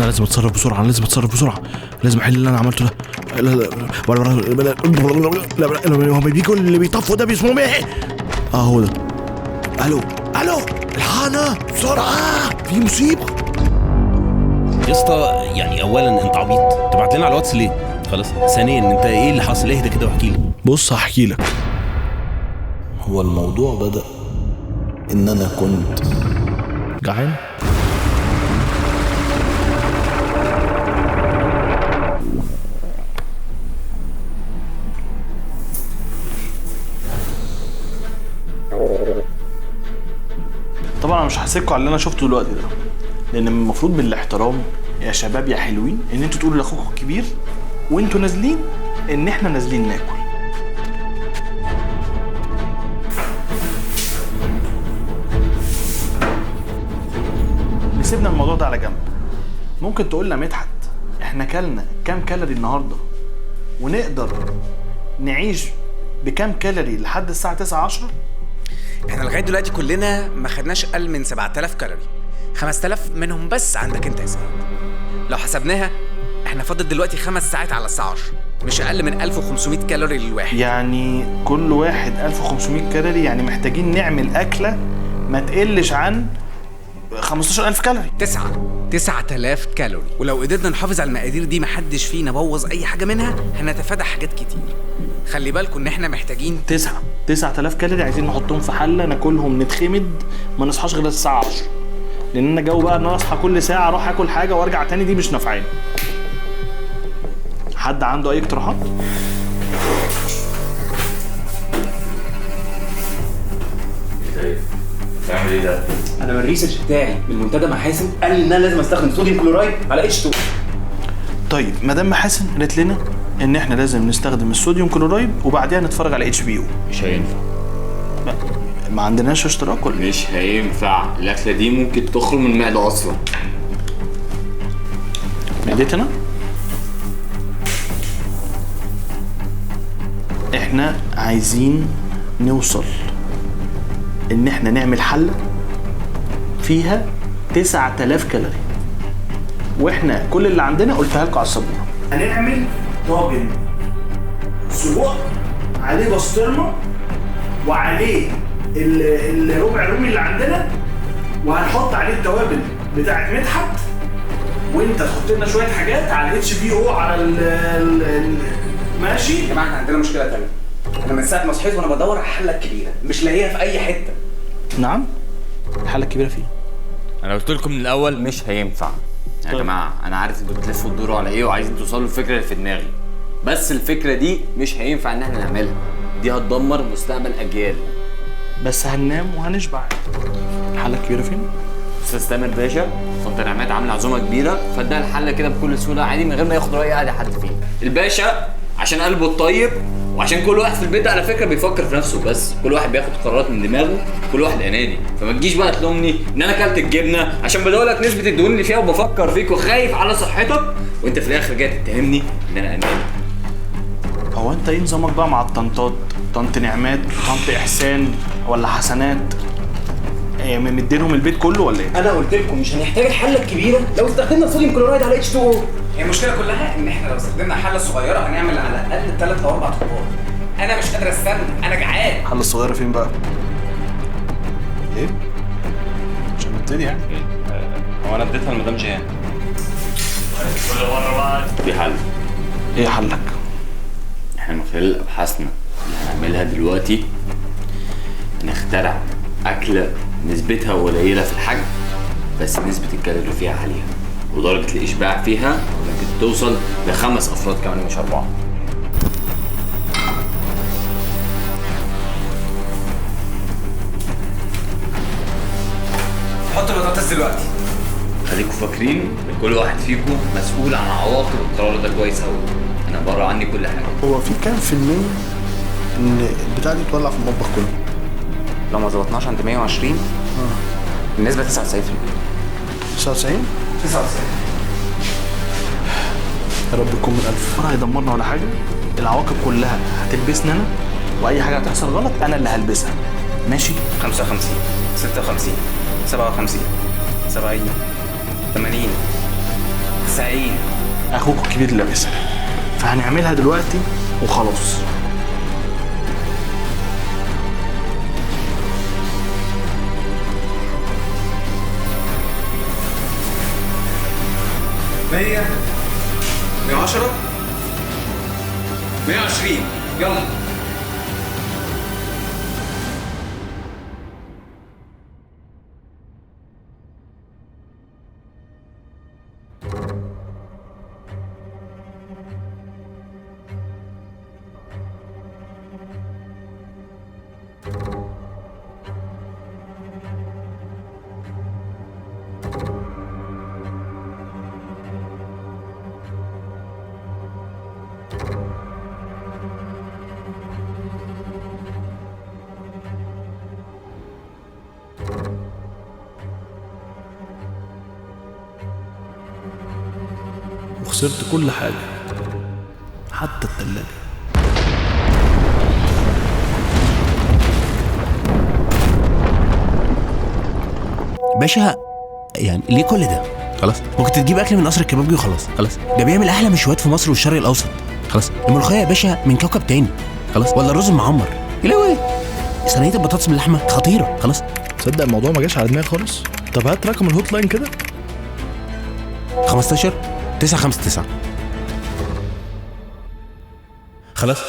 انا لازم اتصرف بسرعه، لازم احل اللي انا عملته ده. لا هم بيجوا اللي بيطفوا ده بيسموهم ايه؟ هو ده. الو الحقنا بسرعه، في مصيبه يا اسطى. يعني اولا انت عبيط تبعت لنا على الواتس ليه؟ خلاص. ثانيا انت ايه اللي حصل؟ اهدى كده واحكي لي. بص هحكي لك. هو الموضوع بدأ ان انا كنت جعان. طبعا انا مش هحسدكوا على اللي انا شفته دلوقتي ده، لان المفروض بالاحترام يا شباب يا حلوين ان انتوا تقولوا لاخوكم الكبير وانتوا نازلين ان احنا نازلين ناكل. نسيبنا الموضوع ده على جنب. ممكن تقول لنا مدحت احنا كلنا كام كالوري النهارده ونقدر نعيش بكام كالوري لحد الساعه 9-10؟ احنا لغايه دلوقتي كلنا ما خدناش اقل من 7000 كالوري، 5000 منهم بس عندك انت يا سيد. لو حسبناها احنا فاضل دلوقتي 5 ساعات على الساعه 10، مش اقل من 1500 كالوري للواحد. يعني كل واحد 1500 كالوري، يعني محتاجين نعمل اكله ما تقلش عن 15000 كالوري. 9000 كالوري، ولو قدرنا نحافظ على المقادير دي محدش فينا بوظ اي حاجه منها هنتفادى حاجات كتير. خلي بالكم ان احنا محتاجين 9000 كالوري عايزين نحطهم في حله ناكلهم نتخمد ما نصحاش غير الساعه 10، لان انا جو بقى ان انا اصحى كل ساعه اروح اكل حاجه وارجع تاني دي مش نافعاني. حد عنده اي اقتراحات؟ تعمل ايه ده؟ انا من الريسيرش بتاعي من منتدى محاسن قال لي ان انا لازم استخدم صوديوم كلورايد على H2. طيب مدام محاسن قالت لنا ان احنا لازم نستخدم الصوديوم كلورايد وبعديها نتفرج على HBO. مش هينفع. ما عندناش اشتراك ولا مش هينفع، الاكله دي ممكن تخرج من المعده اصلا. معدتنا؟ احنا عايزين نوصل ان احنا نعمل حله فيها 9000 كالوري، واحنا كل اللي عندنا قلتها لكم على السبوره. هنعمل طاجن سجق عليه بسطرمه وعليه الربع رومي اللي عندنا، وهنحط عليه التوابل بتاعت مدحت، وانت تحط لنا شويه حاجات على HBO على ماشي. يا جماعه احنا عندنا مشكله تانية. انا من ساعه ما صحيت وانا بدور على الحله الكبيره مش لاقيها في اي حته. نعم؟ الحله الكبيره فين؟ انا قلت لكم من الاول مش هينفع يا جماعه. انا عارف انتوا بتلفوا تدوروا على ايه وعايزين توصلوا للفكره اللي في دماغي، بس الفكره دي مش هينفع ان احنا نعملها، دي هتدمر مستقبل اجيال. بس هننام وهنشبع. الحله الكبيره فين؟ استاذ تامر باشا سلطان نعمات عامل عزومه كبيره فادها الحله كده بكل سهوله عادي من غير ما ياخد راي اي حد فيه. الباشا عشان قلبه الطيب وعشان كل واحد في البيت على فكره بيفكر في نفسه، بس كل واحد بياخد قرارات من دماغه، كل واحد اناني. فما تجيش بقى تلومني ان انا اكلت الجبنه عشان بدور لك نسبه الدهون اللي فيها وبفكر فيك وخايف على صحتك، وانت في الاخر جاي تتهمني ان انا اناني. هو انت ايه نظامك بقى مع الطنطات؟ طنط نعمات، طنط احسان، ولا حسنات؟ يعني مدينهم البيت كله ولا ايه؟ انا قلت لكم مش هنحتاج الحله الكبيره لو استخدمنا صوديوم كلورايد على H2O. هي المشكله كلها ان احنا لو استخدمنا حله صغيره هنعمل على الاقل 3 أو 4 طبقات. انا مش قادر استنى، انا جعان. الحله الصغيره فين بقى؟ ايه؟ عشان نبتدي يعني. هو انا اديتها لمدام جيهان. كل مره بقى في حل. ايه حلك؟ احنا من خلال ابحاثنا اللي هنعملها دلوقتي هنخترع اكله نسبتها قليله في الحجم بس نسبه الكالوري فيها عاليه ودرجه الاشباع فيها ممكن توصل ل5 افراد كمان مش 4. حط البطاطس دلوقتي. خليكم فاكرين ان كل واحد فيكم مسؤول عن عواقب القرار ده كويس قوي. انا بره عني كل حاجه. هو في كام في المية ان البتاع دي تولع في المطبخ كله؟ لو ما ظبطناش عند 120 النسبه 99%. 99 يا رب تكون من 1000. ولا هيدمرنا ولا حاجه، العواقب كلها هتلبسني انا، واي حاجه هتحصل غلط انا اللي هلبسها. ماشي؟ 55 56 57 70 80 سعيد. اخوك الكبير لابسها، فهنعملها دلوقتي وخلاص. مية 110 120 يلا. وخسرت كل حاجة حتى التلاجة. باشا يعني ليه كل ده؟ خلاص ممكن تجيب اكل من قصر الكبابجي وخلاص. خلاص ده بيعمل احلى مشويات في مصر والشرق الاوسط. خلاص الملوخيه يا باشا من كوكب تاني. خلاص ولا الرز المعمر يلاوي، صينيه البطاطس باللحمه خطيره. خلاص تصدق الموضوع ما جاش على دماغي خالص. طب هات رقم الهوت لاين كده. 15 959. خلاص